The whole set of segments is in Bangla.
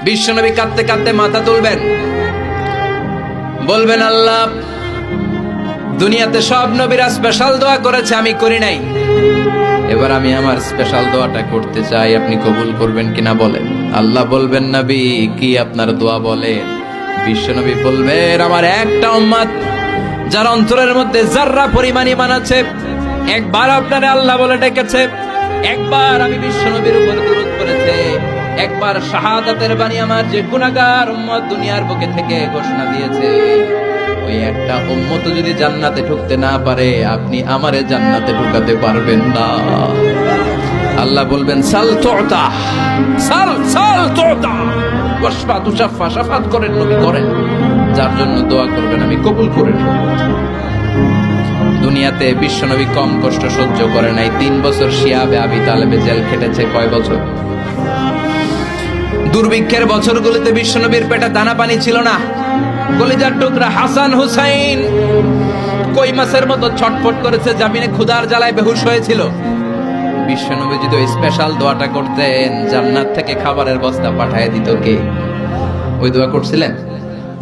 বিশ্বনবী কাঁদতে কাঁদতে মাথা তুলবেন, বলবেন আল্লাহ, দুনিয়াতে সব নবীরা স্পেশাল দোয়া করেছে, আমি করি নাই, এবার আমি আমার স্পেশাল দোয়াটা করতে চাই, আপনি কবুল করবেন কিনা বলেন। আল্লাহ বলবেন, নবী কি আপনার দোয়া বলেন? বিশ্বনবী বলবেন, আমার একটা উম্মত যার অন্তরের মধ্যে যাররা পরিমাণ ঈমান আছে, একবার আপনারে আল্লাহ বলে ডেকেছে, একবার আমি বিশ্বনবীর উপর দুরূদ পড়েছে, একবার শাহাদাতের বাণী আমার যে গুনাহগার উম্মত দুনিয়ার বুকে থেকে ঘোষণা দিয়েছে, ওই একটা উম্মত যদি জান্নাতে ঢুকতে না পারে, আপনি আমারে জান্নাতে ঢুকাতে পারবেন না। আল্লাহ বলবেন, সাল তুতা, সাল সাল তুতা, ওয়াশফা তুশাফা, শাফাত করেন নবী করেন, যার জন্য দোয়া করবেন আমি কবুল করে নেব। দুনিয়াতে বিশ্বনবী কম কষ্ট সহ্য করে নাই। 3 বছর শিয়াবে আবি তালেবে জেল খেটেছে। কয় বছর? দুর্ভিক্ষের বছরগুলোতে বিশ্বনবীর পেটে দানা পানি ছিল না। কলিজার টুকরা হাসান হুসাইন কই মাছের মতো ছটফট করেছে, জামিনে ক্ষুধার জ্বালায় বেহুশ হয়েছিল। বিশ্বনবী যদি ওই স্পেশাল দোয়াটা করতেন, জান্নাত থেকে খাবারের বস্তা পাঠিয়ে দিত কে? ওই দোয়া করছিলেন?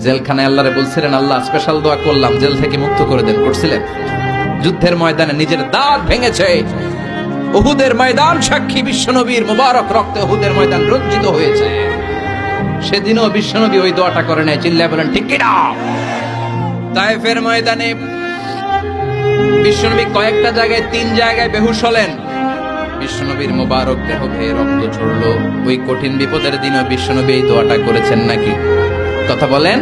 জেলখানায় আল্লাহরে বলছিলেন, আল্লাহ স্পেশাল দোয়া করলাম, জেল থেকে মুক্ত করে দেন, করছিলেন? যুদ্ধের ময়দানে নিজের দাঁত ভেঙেছে, উহুদের ময়দান সাক্ষী, বিশ্বনবীর মুবারক রক্তে উহুদের ময়দান রঞ্জিত হয়েছে। সেদিনও বিশ্বনবী ওই দোয়াটা করে নাই। চিল্লায় বলেন ঠিক কিনা? তায়েফের ময়দানে বিশ্বনবী কয়েকটা জায়গায়, 3 জায়গায় বেহুশ হলেন। বিশ্বনবীর মুবারক দেহ বেয়ে রক্ত ঝরলো। ওই কঠিন বিপদের দিনও বিশ্বনবী এই দোয়াটা করেছেন নাকি? কথা বলেন।